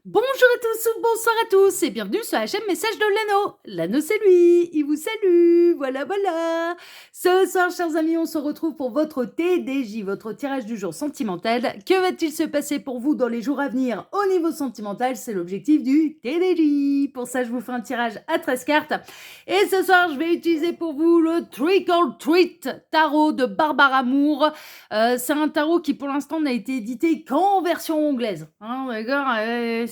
Bonjour à tous ou bonsoir à tous et bienvenue sur la chaîne Message de Lano. Lano c'est lui, il vous salue, voilà. Ce soir, chers amis, on se retrouve pour votre TDJ, votre tirage du jour sentimental. Que va-t-il se passer pour vous dans les jours à venir au niveau sentimental? C'est l'objectif du TDJ. Pour ça, je vous fais un tirage à 13 cartes. Et ce soir, je vais utiliser pour vous le Trick or Treat tarot de Barbara Moore. C'est un tarot qui pour l'instant n'a été édité qu'en version anglaise. Hein, d'accord,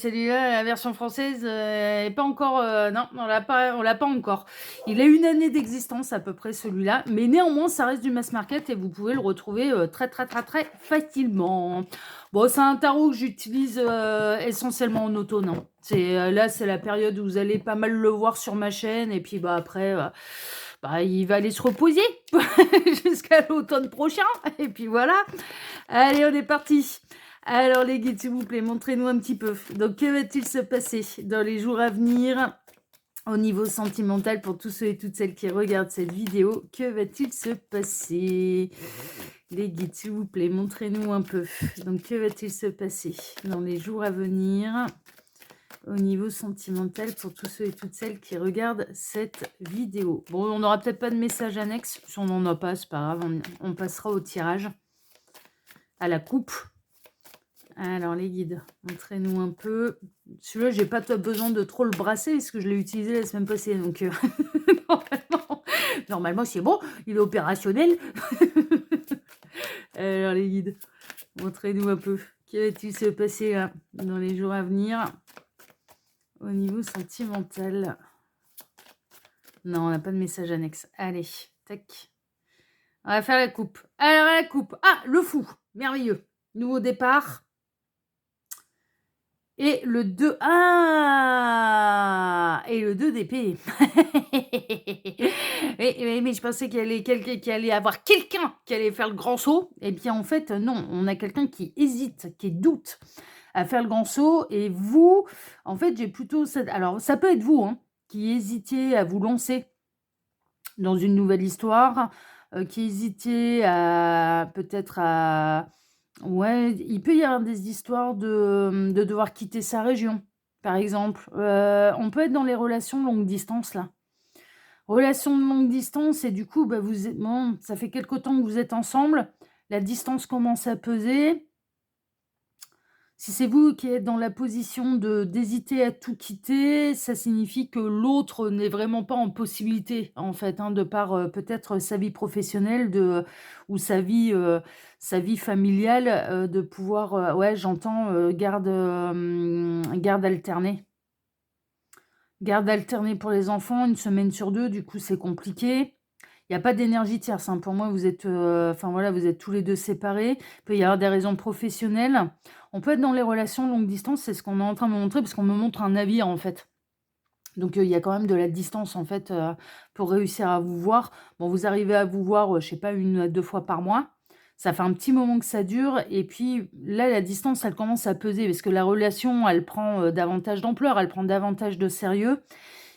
celui-là, la version française, est pas encore. Non, on l'a pas encore. Il a une année d'existence à peu près celui-là, mais néanmoins ça reste du mass market et vous pouvez le retrouver très facilement. Bon, c'est un tarot que j'utilise essentiellement en automne. Là, c'est la période où vous allez pas mal le voir sur ma chaîne et puis après. Il va aller se reposer jusqu'à l'automne prochain. Et puis voilà. Allez, on est parti. Alors les guides, s'il vous plaît, montrez-nous un petit peu. Donc, que va-t-il se passer dans les jours à venir au niveau sentimental pour tous ceux et toutes celles qui regardent cette vidéo? Que va-t-il se passer? Les guides, s'il vous plaît, montrez-nous un peu. Donc, que va-t-il se passer dans les jours à venir au niveau sentimental pour tous ceux et toutes celles qui regardent cette vidéo? Bon, on n'aura peut-être pas de message annexe. Si on n'en a pas, c'est pas grave. On passera au tirage, à la coupe. Alors, les guides, montrez-nous un peu. Celui-là, j'ai pas besoin de trop le brasser parce que je l'ai utilisé la semaine passée. Donc, normalement c'est bon. Il est opérationnel. Alors, les guides, montrez-nous un peu. Que va-t-il se passer là dans les jours à venir au niveau sentimental? Non, on n'a pas de message annexe. Allez, tac. On va faire la coupe. Alors, la coupe. Ah, le fou. Merveilleux. Nouveau départ. Et le 2. Ah! Et le 2 d'épée. mais je pensais qu'il allait avoir quelqu'un qui allait faire le grand saut. Et bien, en fait, non. On a quelqu'un qui hésite, qui doute à faire le grand saut. Et vous, en fait, j'ai plutôt... Alors, ça peut être vous, hein, qui hésitiez à vous lancer dans une nouvelle histoire, qui hésitiez à peut-être à... Ouais, il peut y avoir des histoires de devoir quitter sa région, par exemple. On peut être dans les relations longue distance, là. Relations de longue distance et du coup, bon, ça fait quelque temps que vous êtes ensemble. La distance commence à peser. Si c'est vous qui êtes dans la position d'hésiter à tout quitter, ça signifie que l'autre n'est vraiment pas en possibilité, en fait, hein, de par peut-être sa vie professionnelle ou sa vie familiale, de pouvoir, ouais, j'entends, garde alternée. Garde alternée pour les enfants, 1 semaine sur 2, du coup, c'est compliqué. Il y a pas d'énergie tierce, hein. Pour moi, vous êtes, voilà, vous êtes tous les 2 séparés. Il peut y avoir des raisons professionnelles. On peut être dans les relations longue distance, c'est ce qu'on est en train de me montrer, parce qu'on me montre un navire, en fait. Donc, il y a quand même de la distance, en fait, pour réussir à vous voir. Bon, vous arrivez à vous voir, je sais pas, 1 à 2 fois par mois. Ça fait un petit moment que ça dure et puis là, la distance, elle commence à peser parce que la relation, elle prend, davantage d'ampleur, elle prend davantage de sérieux.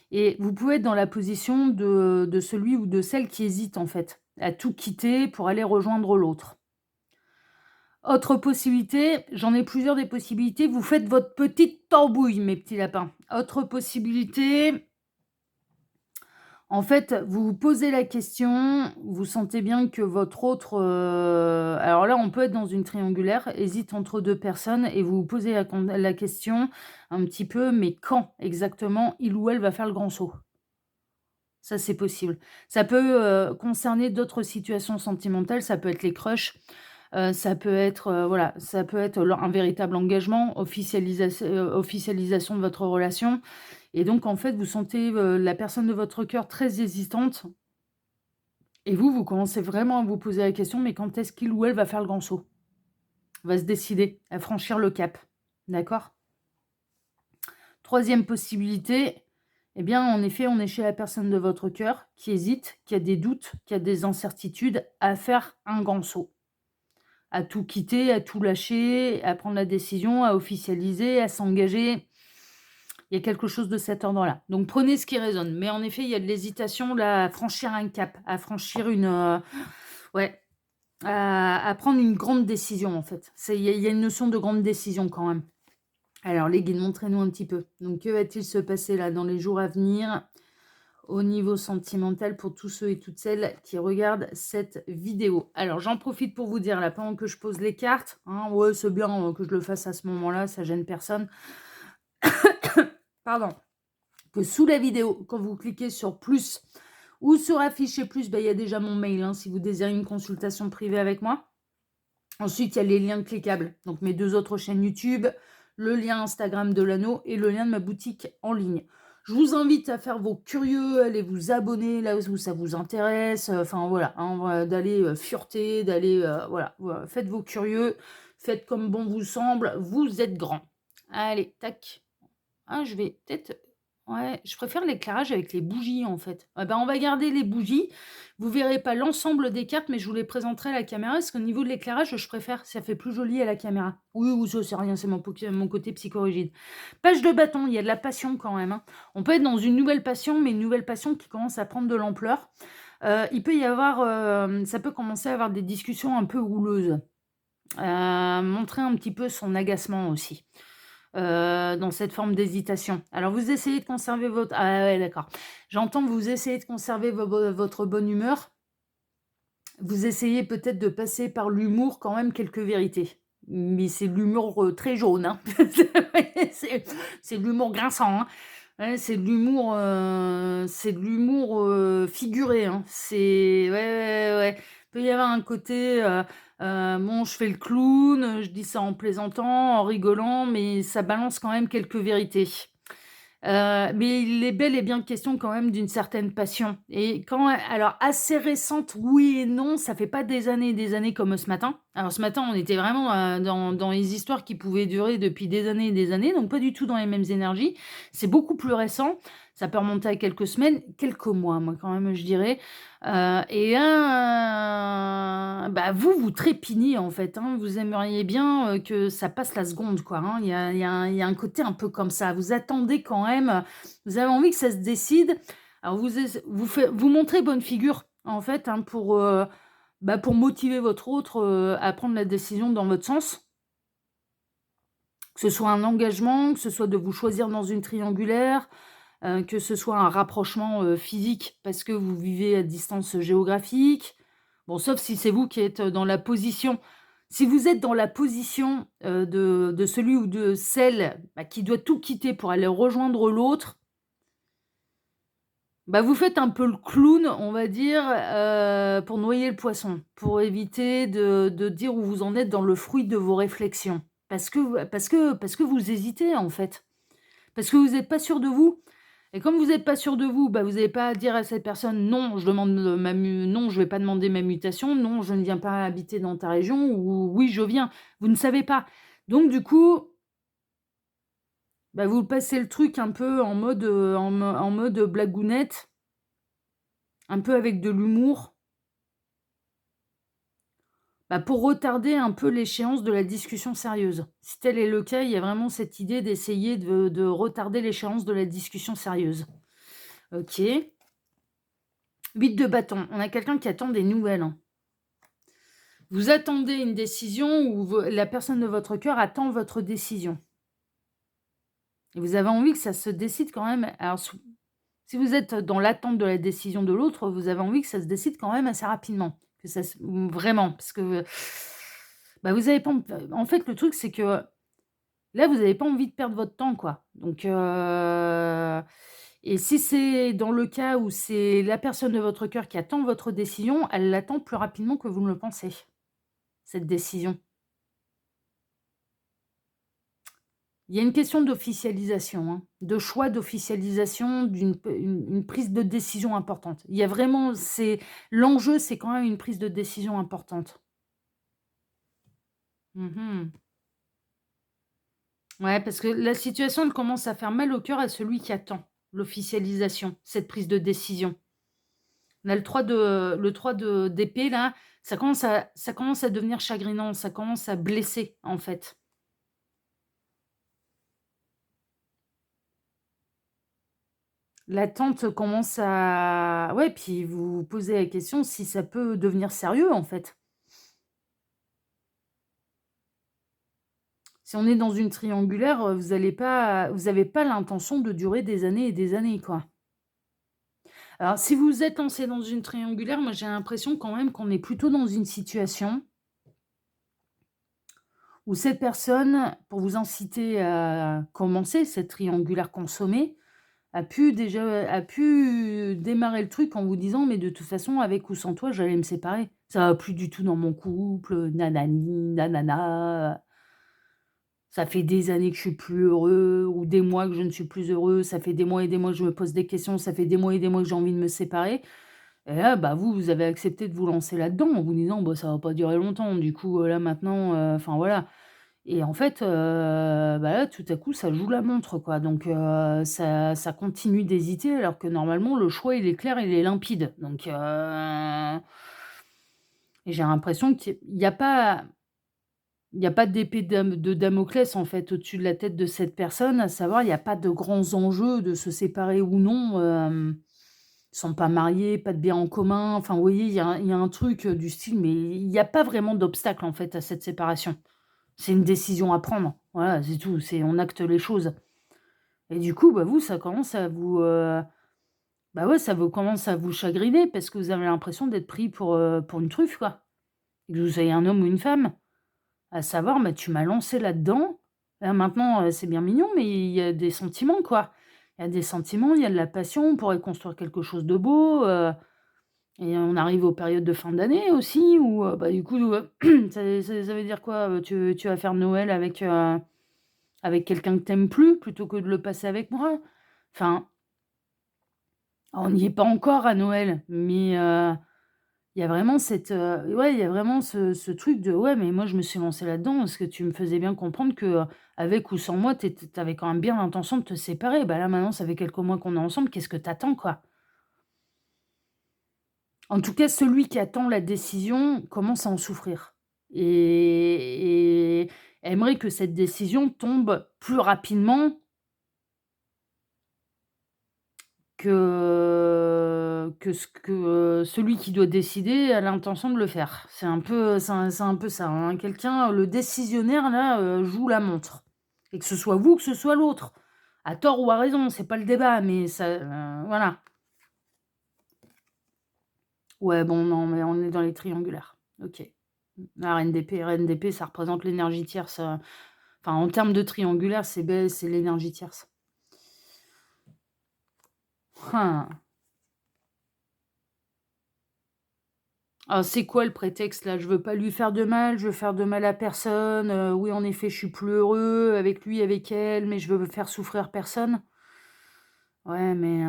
Et vous pouvez être dans la position de celui ou de celle qui hésite, en fait, à tout quitter pour aller rejoindre l'autre. Autre possibilité, j'en ai plusieurs des possibilités, vous faites votre petite tambouille, mes petits lapins. Autre possibilité, en fait, vous vous posez la question, vous sentez bien que votre autre, alors là, on peut être dans une triangulaire, hésite entre 2 personnes et vous vous posez la question un petit peu, mais quand exactement il ou elle va faire le grand saut? Ça, c'est possible. Ça peut, concerner d'autres situations sentimentales, ça peut être les crushs, ça peut être, voilà, ça peut être un véritable engagement, officialisation de votre relation et donc en fait, vous sentez, la personne de votre cœur très hésitante et vous commencez vraiment à vous poser la question: «Mais quand est-ce qu'il ou elle va faire le grand saut? Va se décider à franchir le cap?» D'accord? Troisième possibilité, eh bien, en effet, on est chez la personne de votre cœur qui hésite, qui a des doutes, qui a des incertitudes à faire un grand saut, à tout quitter, à tout lâcher, à prendre la décision, à officialiser, à s'engager. Il y a quelque chose de cet ordre-là. Donc prenez ce qui résonne. Mais en effet, il y a de l'hésitation là à franchir un cap, à franchir ouais, à prendre une grande décision en fait. Il y a une notion de grande décision quand même. Alors les guides, montrez-nous un petit peu. Donc que va-t-il se passer là dans les jours à venir au niveau sentimental pour tous ceux et toutes celles qui regardent cette vidéo? Alors j'en profite pour vous dire là, pendant que je pose les cartes, hein, ouais c'est bien que je le fasse à ce moment-là, ça gêne personne. Pardon. Que sous la vidéo, quand vous cliquez sur plus ou sur afficher plus, il y a déjà mon mail hein, si vous désirez une consultation privée avec moi. Ensuite, il y a les liens cliquables. Donc, mes 2 autres chaînes YouTube, le lien Instagram de l'anneau et le lien de ma boutique en ligne. Je vous invite à faire vos curieux, allez vous abonner là où ça vous intéresse. Enfin, voilà, hein, d'aller fureter, d'aller, voilà, faites vos curieux, faites comme bon vous semble, vous êtes grand. Allez, tac. Ah, je vais peut-être ouais, je préfère l'éclairage avec les bougies, en fait. Ah ben, on va garder les bougies. Vous verrez pas l'ensemble des cartes, mais je vous les présenterai à la caméra, parce qu'au niveau de l'éclairage, je préfère, ça fait plus joli à la caméra. Oui, ou ça, c'est rien, c'est mon côté psychorigide. Page de bâton, il y a de la passion quand même, hein. On peut être dans une nouvelle passion, mais une nouvelle passion qui commence à prendre de l'ampleur. Il peut y avoir, ça peut commencer à avoir des discussions un peu houleuses. Montrer un petit peu son agacement aussi. Dans cette forme d'hésitation. Alors vous essayez de conserver votre ah ouais d'accord. J'entends que vous essayez de conserver votre bonne humeur. Vous essayez peut-être de passer par l'humour quand même quelques vérités. Mais c'est de l'humour, très jaune, hein. C'est c'est de l'humour grinçant, hein. Ouais, c'est de l'humour, figuré, hein. C'est ouais, ouais, ouais. Peut y avoir un côté, bon, je fais le clown, je dis ça en plaisantant, en rigolant, mais ça balance quand même quelques vérités. Mais il est bel et bien question quand même d'une certaine passion et quand alors assez récente, oui et non, ça fait pas des années et des années comme ce matin. Alors ce matin, on était vraiment, dans les histoires qui pouvaient durer depuis des années et des années, donc pas du tout dans les mêmes énergies. C'est beaucoup plus récent, ça peut remonter à quelques semaines, quelques mois, moi, quand même, je dirais. Et bah, vous trépignez, en fait, hein. Vous aimeriez bien, que ça passe la seconde, quoi, hein. Il y a un côté un peu comme ça. Vous attendez quand même, vous avez envie que ça se décide. Alors vous montrez bonne figure, en fait, hein, bah, pour motiver votre autre, à prendre la décision dans votre sens. Que ce soit un engagement, que ce soit de vous choisir dans une triangulaire, que ce soit un rapprochement, physique parce que vous vivez à distance géographique. Bon, sauf si c'est vous qui êtes dans la position si vous êtes dans la position, de celui ou de celle, bah, qui doit tout quitter pour aller rejoindre l'autre, bah, vous faites un peu le clown, on va dire, pour noyer le poisson, pour éviter de dire où vous en êtes dans le fruit de vos réflexions. Parce que vous hésitez, en fait. Parce que vous êtes pas sûr de vous et comme vous êtes pas sûr de vous, bah, vous n'allez pas dire à cette personne: «Non, non, je vais pas demander ma mutation. Non, je ne viens pas habiter dans ta région» ou «Oui, je viens». Vous ne savez pas. Donc du coup, bah, vous passez le truc un peu en mode blagounette, un peu avec de l'humour, bah, pour retarder un peu l'échéance de la discussion sérieuse. Si tel est le cas, il y a vraiment cette idée d'essayer de retarder l'échéance de la discussion sérieuse. OK. 8 de bâton, on a quelqu'un qui attend des nouvelles, hein. Vous attendez une décision ou la personne de votre cœur attend votre décision. Et vous avez envie que ça se décide quand même. Alors, si vous êtes dans l'attente de la décision de l'autre, vous avez envie que ça se décide quand même assez rapidement. Que ça vraiment, parce que bah, vous avez pas. En fait, le truc, c'est que là, vous n'avez pas envie de perdre votre temps, quoi. Donc, et si c'est dans le cas où c'est la personne de votre cœur qui attend votre décision, elle l'attend plus rapidement que vous ne le pensez, cette décision. Il y a une question d'officialisation, hein, de choix d'officialisation une prise de décision importante. Il y a vraiment l'enjeu, c'est quand même une prise de décision importante. Mmh. Ouais, parce que la situation, elle commence à faire mal au cœur à celui qui attend l'officialisation, cette prise de décision. On a le 3 d'épée là, ça commence à devenir chagrinant, ça commence à blesser, en fait. L'attente commence à ouais, puis vous vous posez la question si ça peut devenir sérieux, en fait. Si on est dans une triangulaire, vous avez pas l'intention de durer des années et des années, quoi. Alors si vous êtes lancé dans une triangulaire, moi j'ai l'impression quand même qu'on est plutôt dans une situation où cette personne, pour vous inciter à commencer cette triangulaire consommée, a pu démarrer le truc en vous disant: «Mais de toute façon, avec ou sans toi, j'allais me séparer. Ça va plus du tout dans mon couple, nanani, nanana, ça fait des années que je suis plus heureux ou des mois que je ne suis plus heureux, ça fait des mois et des mois que je me pose des questions, ça fait des mois et des mois que j'ai envie de me séparer». Et là, bah, vous avez accepté de vous lancer là-dedans en vous disant: «Bah, ça va pas durer longtemps, du coup, là maintenant, enfin voilà». Et en fait, bah, là, tout à coup, ça joue la montre, quoi. Donc ça continue d'hésiter alors que normalement le choix, il est clair, il est limpide. Donc et j'ai l'impression qu'il y a pas d'épée de Damoclès, en fait, au-dessus de la tête de cette personne, à savoir, il y a pas de grands enjeux de se séparer ou non, ils sont pas mariés, pas de bien en commun. Enfin, vous voyez, il y a un truc, du style, mais il y a pas vraiment d'obstacle, en fait, à cette séparation. C'est une décision à prendre. Voilà, c'est tout, c'est on acte les choses. Et du coup, bah, vous, ça commence à vous, bah, ouais, ça vous commence à vous chagriner parce que vous avez l'impression d'être pris pour une truffe, quoi. Et que vous soyez un homme ou une femme. À savoir, bah, tu m'as lancé là-dedans, là maintenant, c'est bien mignon, mais il y a des sentiments, quoi. Il y a des sentiments, il y a de la passion, on pourrait construire quelque chose de beau, et on arrive aux périodes de fin d'année aussi où, bah, du coup, ça veut dire quoi? Tu vas faire Noël avec quelqu'un que tu plus, plutôt que de le passer avec moi? Enfin, on n'y est pas encore à Noël, mais il y a vraiment ouais, il y a vraiment ce truc de: «Ouais, mais moi je me suis lancée là-dedans parce que tu me faisais bien comprendre que, avec ou sans moi, tu avais quand même bien l'intention de te séparer. Bah, là maintenant ça fait quelques mois qu'on est ensemble, qu'est-ce que tu attends, quoi?» En tout cas, celui qui attend la décision commence à en souffrir et aimerait que cette décision tombe plus rapidement que celui qui doit décider a l'intention de le faire. C'est un peu ça, hein. Quelqu'un, le décisionnaire là, joue la montre et que ce soit vous, que ce soit l'autre. À tort ou à raison, c'est pas le débat, mais ça, voilà. Ouais, bon, non, mais on est dans les triangulaires. OK. La RNDP, ça représente l'énergie tierce, enfin, en termes de triangulaire, c'est l'énergie tierce. Hein. Alors c'est quoi le prétexte là? Je veux pas lui faire de mal, je veux faire de mal à personne, oui en effet je suis plus heureux avec lui, avec elle, mais je veux faire souffrir personne. Ouais mais,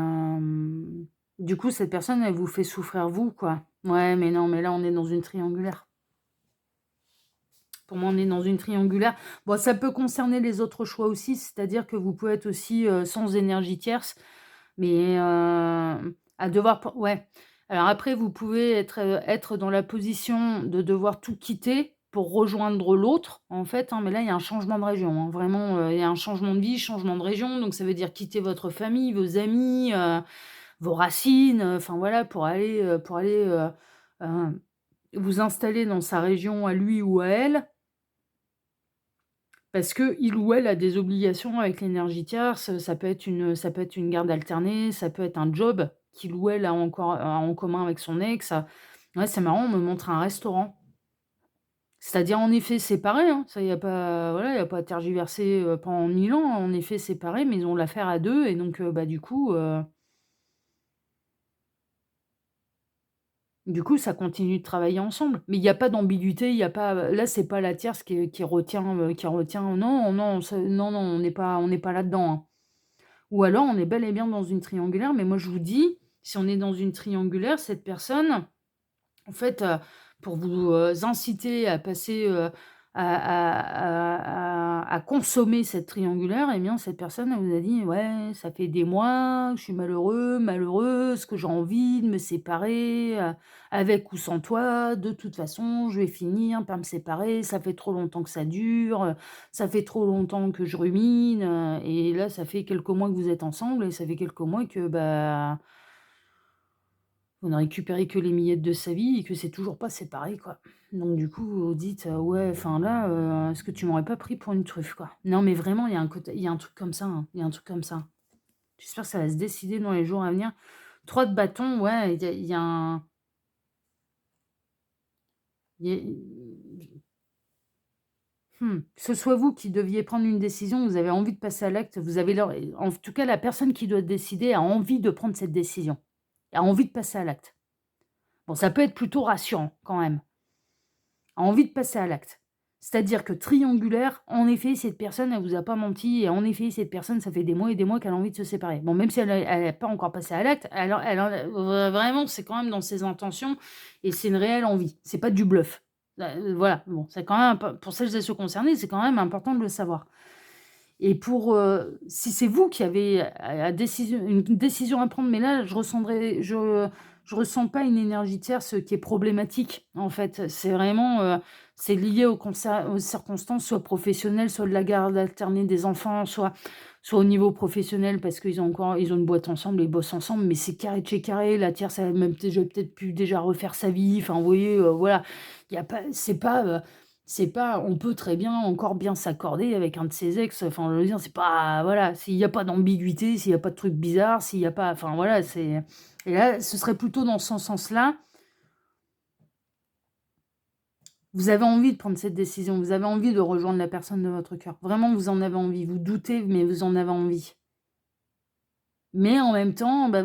du coup cette personne elle vous fait souffrir vous, quoi. Ouais mais non, mais là on est dans une triangulaire. Pour moi on est dans une triangulaire. Bon ça peut concerner les autres choix aussi, c'est-à-dire que vous pouvez être aussi, sans énergie tierce, mais, à devoir pen ouais. Alors après vous pouvez être dans la position de devoir tout quitter pour rejoindre l'autre, en fait, hein, mais là, il y a un changement de région, hein. Vraiment, il y a un changement de vie, changement de région, donc ça veut dire quitter votre famille, vos amis, vos racines, enfin voilà, pour aller, vous installer dans sa région à lui ou à elle. Parce qu'il ou elle a des obligations avec l'énergie tierce, ça peut être une garde alternée, ça peut être un job qu'il ou elle a en commun avec son ex. Ouais, c'est marrant, on me montre un restaurant. C'est-à-dire en effet séparés, hein, ça y a pas voilà, il y a pas à tergiverser, pendant 1000 ans. En effet séparés, mais ils ont l'affaire à 2 et donc bah, du coup, ça continue de travailler ensemble. Mais il y a pas d'ambiguïté, il y a pas, là, c'est pas la tierce qui retient non, non, non, non, on n'est pas là-dedans, hein. Ou alors on est bel et bien dans une triangulaire, mais moi je vous dis, si on est dans une triangulaire, cette personne, en fait, pour vous, inciter à passer, à consommer cette triangulaire et bien cette personne, elle vous a dit: «Ouais, ça fait des mois que je suis malheureux, malheureuse, que j'ai envie de me séparer, avec ou sans toi. De toute façon, je vais finir par me séparer. Ça fait trop longtemps que ça dure, ça fait trop longtemps que je rumine», et là, ça fait quelques mois que vous êtes ensemble et ça fait quelques mois que, bah Vous ne récupérez que les miettes de sa vie et que c'est toujours pas séparé, quoi. Donc du coup, vous dites: «Ouais, enfin là, est-ce que tu m'aurais pas pris pour une truffe, quoi?» Non, mais vraiment, il y a un truc comme ça, hein, il y a un truc comme ça. J'espère que ça va se décider dans les jours à venir. 3 de bâton, ouais, il y a un il y a que ce soit vous qui deviez prendre une décision, vous avez envie de passer à l'acte, vous avez l'en en tout cas, la personne qui doit décider a envie de prendre cette décision, a envie de passer à l'acte. Bon, ça peut être plutôt rassurant quand même, a envie de passer à l'acte. C'est-à-dire que triangulaire, en effet, cette personne, elle vous a pas menti et en effet, cette personne, ça fait des mois et des mois qu'elle a envie de se séparer. Bon, même si elle a pas encore passé à l'acte, elle en a vraiment, c'est quand même dans ses intentions et c'est une réelle envie. C'est pas du bluff. Voilà, bon, c'est quand même imp pour celles et ceux concernés, c'est quand même important de le savoir. Et pour, si c'est vous qui avez une décision à prendre, mais là, je ressens pas une énergie tierce qui est problématique, en fait. C'est vraiment, c'est lié aux circonstances, soit professionnelles, soit de la garde alternée des enfants, soit au niveau professionnel parce ils ont une boîte ensemble, ils bossent ensemble, mais c'est carré de chez carré. La tierce, elle a même déjà peut-être pu déjà refaire sa vie. Enfin, vous voyez, voilà. Il y a pas c'est pas on peut très bien encore bien s'accorder avec un de ses ex, enfin, je veux dire, c'est pas voilà, s'il y a pas d'ambiguïté, s'il y a pas de trucs bizarres, s'il y a pas enfin, voilà, c'est et là, ce serait plutôt dans ce sens-là. Vous avez envie de prendre cette décision, vous avez envie de rejoindre la personne de votre cœur. Vraiment, vous en avez envie. Vous doutez, mais vous en avez envie. Mais en même temps, bah,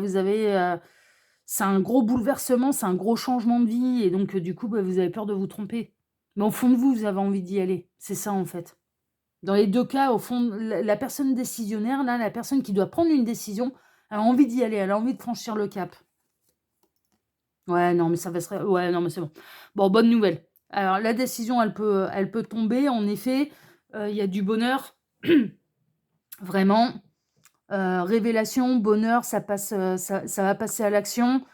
c'est un gros bouleversement, c'est un gros changement de vie et donc du coup, bah, vous avez peur de vous tromper. Mais au fond de vous, vous avez envie d'y aller. C'est ça, en fait. Dans les 2 cas, au fond, la personne décisionnaire, là, la personne qui doit prendre une décision, elle a envie d'y aller, elle a envie de franchir le cap. Ouais, non, mais ça va se ré ouais, non, mais c'est bon. Bon, bonne nouvelle. Alors la décision, elle peut tomber, en effet, il y a du bonheur, vraiment, révélation, bonheur, ça va passer à l'action.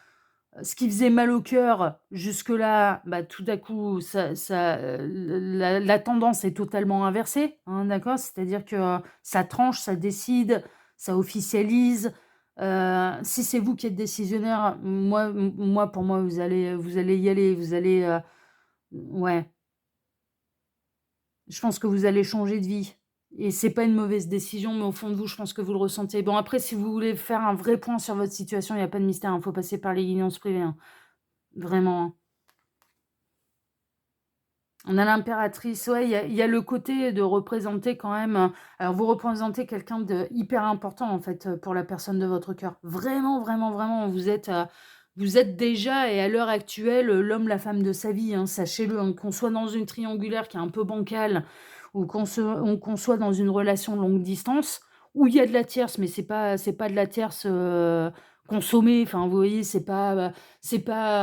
Ce qui faisait mal au cœur jusque-là, bah, tout à coup, la tendance est totalement inversée, hein, d'accord? C'est-à-dire que, ça tranche, ça décide, ça officialise. Si c'est vous qui êtes décisionnaire, pour moi, vous allez y aller, ouais, je pense que vous allez changer de vie et c'est pas une mauvaise décision, mais au fond de vous, je pense que vous le ressentez. Bon, après, si vous voulez faire un vrai point sur votre situation, il y a pas de mystère, il faut passer par les guidances privées, hein, vraiment, hein. On a l'impératrice, ouais, il y a le côté de représenter quand même, alors vous représentez quelqu'un de hyper important, en fait, pour la personne de votre cœur. Vraiment, vraiment, vraiment, vous êtes déjà et à l'heure actuelle, l'homme, la femme de sa vie, hein, sachez-le, hein. Qu'on soit dans une triangulaire qui est un peu bancale ou qu'on soit dans une relation longue distance où il y a de la tierce, mais c'est pas de la tierce, consommée, enfin, vous voyez? C'est pas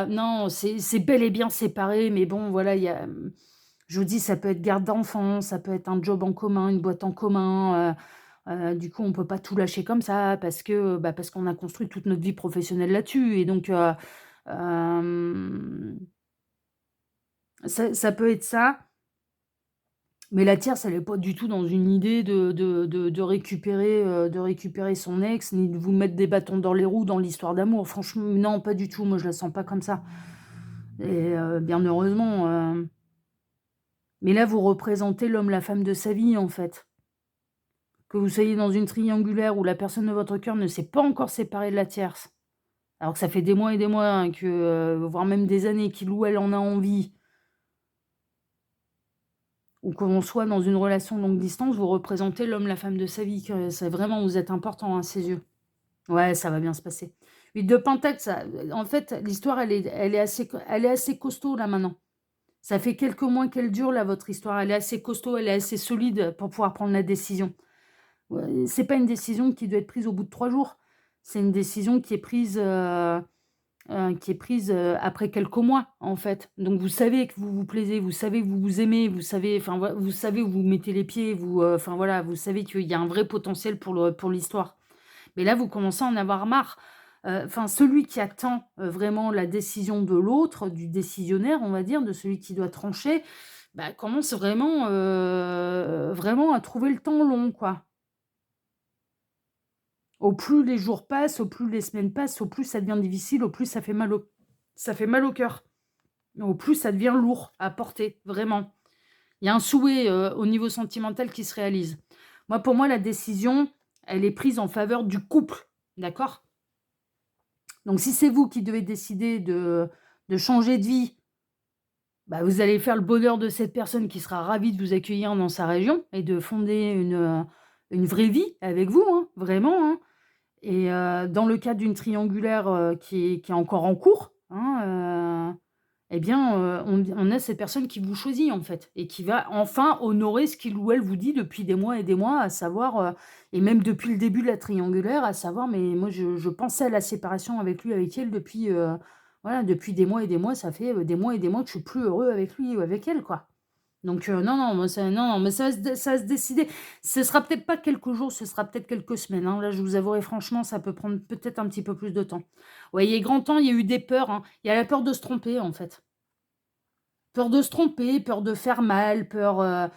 non, c'est bel et bien séparé, mais bon, voilà, je vous dis, ça peut être garde d'enfants, ça peut être un job en commun, une boîte en commun, du coup, on peut pas tout lâcher comme ça parce que, bah, parce qu'on a construit toute notre vie professionnelle là-dessus et donc hem, ça peut être ça, mais la tierce, elle est pas du tout dans une idée de récupérer son ex, ni de vous mettre des bâtons dans les roues dans l'histoire d'amour. Franchement, non, pas du tout. Moi, je la sens pas comme ça et bien heureusement, mais là, vous représentez l'homme, la femme de sa vie, en fait. Que vous soyez dans une triangulaire où la personne de votre cœur ne s'est pas encore séparée de la tierce, alors que ça fait des mois et des mois, hein, voire même des années qu'il ou elle en a envie, ou qu'on soit dans une relation longue distance, vous représentez l'homme, la femme de sa vie, que c'est vraiment vous êtes important à ses yeux. Ouais, ça va bien se passer. 8 de Pentacle, ça en fait, l'histoire, elle est assez costaud là maintenant. Ça fait quelques mois qu'elle dure là, votre histoire. Elle est assez costaud, elle est assez solide pour pouvoir prendre la décision. Ouais, c'est pas une décision qui doit être prise au bout de 3 jours. C'est une décision qui est prise, après quelques mois, en fait. Donc vous savez que vous vous plaisez, vous savez que vous vous aimez, vous savez enfin voi vous savez où vous mettez les pieds, enfin voilà, vous savez qu'il y a un vrai potentiel pour l'histoire. Mais là, vous commencez à en avoir marre. Enfin, celui qui attend, vraiment la décision de l'autre, du décisionnaire, on va dire, de celui qui doit trancher, bah, commence vraiment à trouver le temps long, quoi. Au plus les jours passent, au plus les semaines passent, au plus ça devient difficile, au plus ça fait mal au cœur, au plus ça devient lourd à porter, vraiment. Il y a un souhait, au niveau sentimental qui se réalise. Moi, pour moi, la décision, elle est prise en faveur du couple, d'accord? Donc si c'est vous qui devez décider de changer de vie, bah, vous allez faire le bonheur de cette personne qui sera ravie de vous accueillir dans sa région et de fonder une vraie vie avec vous, hein, vraiment, hein. Et dans le cas d'une triangulaire, qui est encore en cours, hein, eh bien, on a cette personne qui vous choisit, en fait, et qui va enfin honorer ce qu'il ou elle vous dit depuis des mois et des mois, à savoir, et même depuis le début de la triangulaire, à savoir: «Mais moi, je pensais à la séparation avec lui, avec elle depuis, voilà, depuis des mois et des mois, ça fait, des mois et des mois que je suis plus heureux avec lui ou avec elle, quoi». Donc non, non, moi ça non, non, mais ça va se décider. Ce sera peut-être pas quelques jours, ce sera peut-être quelques semaines, hein. Là, je vous avouerai franchement, ça peut prendre peut-être un petit peu plus de temps. Ouais, il est grand temps, il y a eu des peurs, hein. Il y a la peur de se tromper, en fait. Peur de se tromper, peur de faire mal, peur,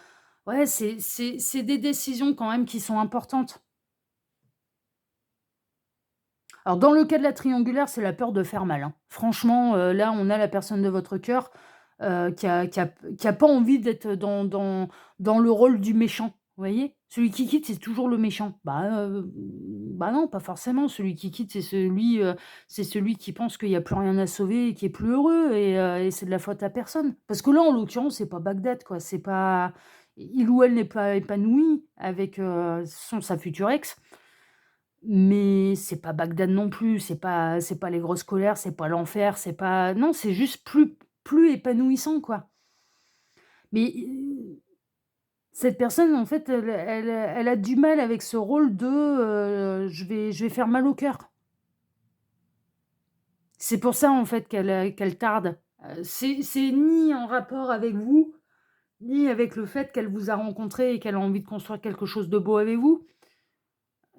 ouais, c'est des décisions quand même qui sont importantes. Alors dans le cas de la triangulaire, c'est la peur de faire mal, hein. Franchement, là, on a la personne de votre cœur, qui a pas envie d'être dans le rôle du méchant, vous voyez? Celui qui quitte, c'est toujours le méchant. Bah non, pas forcément. Celui qui quitte, c'est celui qui pense qu'il y a plus rien à sauver et qui est plus heureux et c'est de la faute à personne. Parce que là, en l'occurrence, c'est pas Bagdad, quoi. C'est pas il ou elle n'est pas épanoui avec, sa future ex. Mais c'est pas Bagdad non plus, c'est pas les grosses colères, c'est pas l'enfer, c'est pas non, c'est juste plus épanouissant, quoi. Mais, cette personne, en fait, elle a du mal avec ce rôle de, je vais faire mal au cœur. C'est pour ça, en fait, qu'elle tarde. C'est ni en rapport avec vous, ni avec le fait qu'elle vous a rencontré et qu'elle a envie de construire quelque chose de beau avec vous.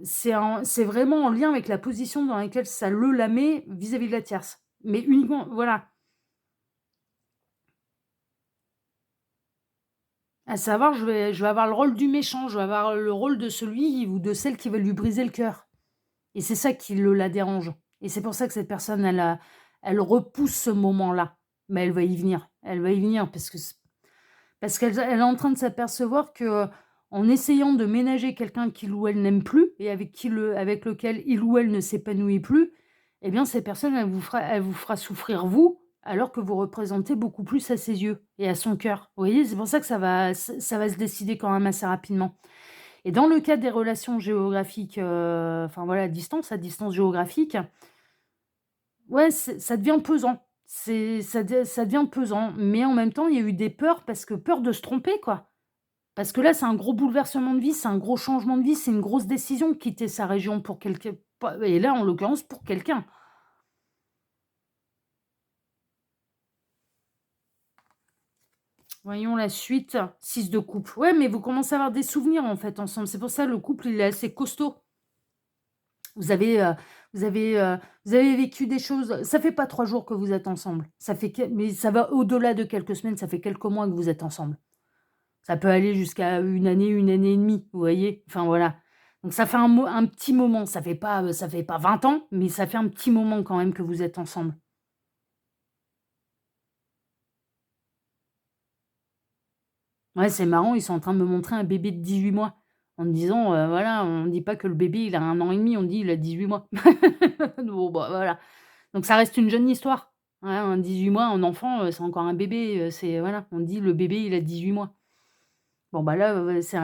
C'est vraiment en lien avec la position dans laquelle ça la met vis-à-vis de la tierce. Mais uniquement voilà. À savoir, je vais avoir le rôle du méchant, je vais avoir le rôle de celui ou de celle qui va lui briser le cœur et c'est ça qui la dérange et c'est pour ça que cette personne, elle repousse ce moment-là. Mais elle va y venir parce qu'elle est en train de s'apercevoir que en essayant de ménager quelqu'un qu'il ou elle n'aime plus et avec lequel il ou elle ne s'épanouit plus, eh bien cette personne, elle vous fera souffrir vous, alors que vous représentez beaucoup plus à ses yeux et à son cœur. Vous voyez? C'est pour ça que ça va se décider quand même assez rapidement et dans le cas des relations géographiques, enfin voilà, à distance géographique, ouais, ça devient pesant. Ça devient pesant, mais en même temps, il y a eu des peurs parce que peur de se tromper, quoi. Parce que là, c'est un gros bouleversement de vie, c'est un gros changement de vie, c'est une grosse décision de quitter sa région pour quelqu'un pas et là, en l'occurrence, pour quelqu'un. Voyons la suite, 6 de coupe. Ouais, mais vous commencez à avoir des souvenirs, en fait, ensemble. C'est pour ça, le couple, il est assez costaud. Vous avez, vous avez, vous avez vécu des choses ça fait pas 3 jours que vous êtes ensemble. Ça fait que mais ça va au-delà de quelques semaines, ça fait quelques mois que vous êtes ensemble. Ça peut aller jusqu'à une année et demie, vous voyez? Enfin, voilà. Donc ça fait un petit moment, ça fait pas 20 ans, mais ça fait un petit moment quand même que vous êtes ensemble. Ouais, c'est marrant, ils sont en train de me montrer un bébé de 18 mois, en me disant, voilà, on dit pas que le bébé, il a 1 an et demi, on dit: «Il a 18 mois». Bon, bah, voilà. Donc ça reste une jeune histoire. Voilà, un 18 mois, un enfant, c'est encore un bébé, c'est voilà, on dit: «Le bébé, il a 18 mois». Bon, bah, là,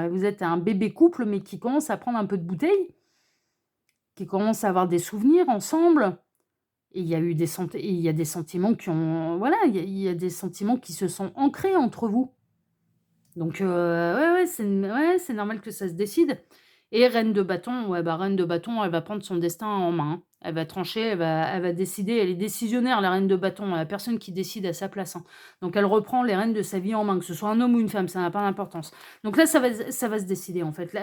vous êtes un bébé couple, mais qui commence à prendre un peu de bouteille, qui commence à avoir des souvenirs ensemble et il y a des sentiments qui ont voilà, il y a des sentiments qui se sont ancrés entre vous. Donc ouais, ouais, c'est normal que ça se décide et reine de bâton, ouais, bah, reine de bâton, elle va prendre son destin en main, hein. Elle va trancher, elle va décider, elle est décisionnaire la reine de bâton, il y a personne qui décide à sa place, hein. Donc elle reprend les rênes de sa vie en main, que ce soit un homme ou une femme, ça n'a pas d'importance. Donc là, ça va se décider, en fait.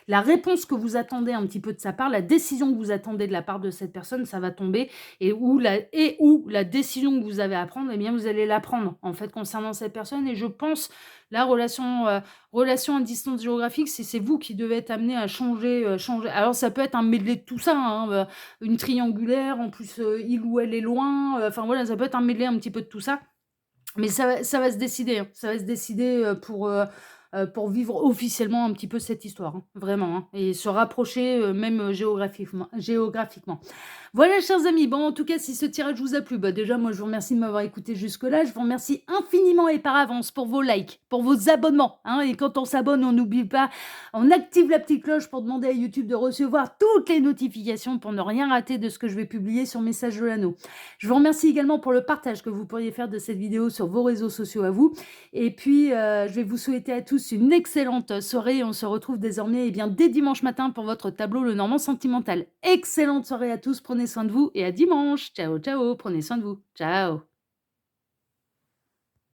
La réponse que vous attendez un petit peu de sa part, la décision que vous attendez de la part de cette personne, ça va tomber et où la décision que vous avez à prendre, eh bien, vous allez la prendre, en fait, concernant cette personne et je pense La relation à distance géographique, c'est vous qui devez être amené à changer. Alors ça peut être un medley de tout ça, hein, une triangulaire, en plus, il ou elle est loin, enfin voilà, ça peut être un medley un petit peu de tout ça. Mais ça va se décider, hein. Ça va se décider, pour vivre officiellement un petit peu cette histoire, hein, vraiment, hein, et se rapprocher, même, géographiquement. Voilà, chers amis, bon, en tout cas, si ce tirage vous a plu, bah, déjà, moi, je vous remercie de m'avoir écouté jusque-là. Je vous remercie infiniment et par avance pour vos likes, pour vos abonnements, hein, et quand on s'abonne, on n'oublie pas, on active la petite cloche pour demander à YouTube de recevoir toutes les notifications pour ne rien rater de ce que je vais publier sur Message de l'Anneau. Je vous remercie également pour le partage que vous pourriez faire de cette vidéo sur vos réseaux sociaux à vous. Et puis, je vais vous souhaiter à tous une excellente soirée. On se retrouve désormais, bien, dès dimanche matin pour votre tableau Le Normand Sentimental. Excellente soirée à tous, prenez soin de vous et à dimanche. Ciao, ciao, prenez soin de vous. Ciao.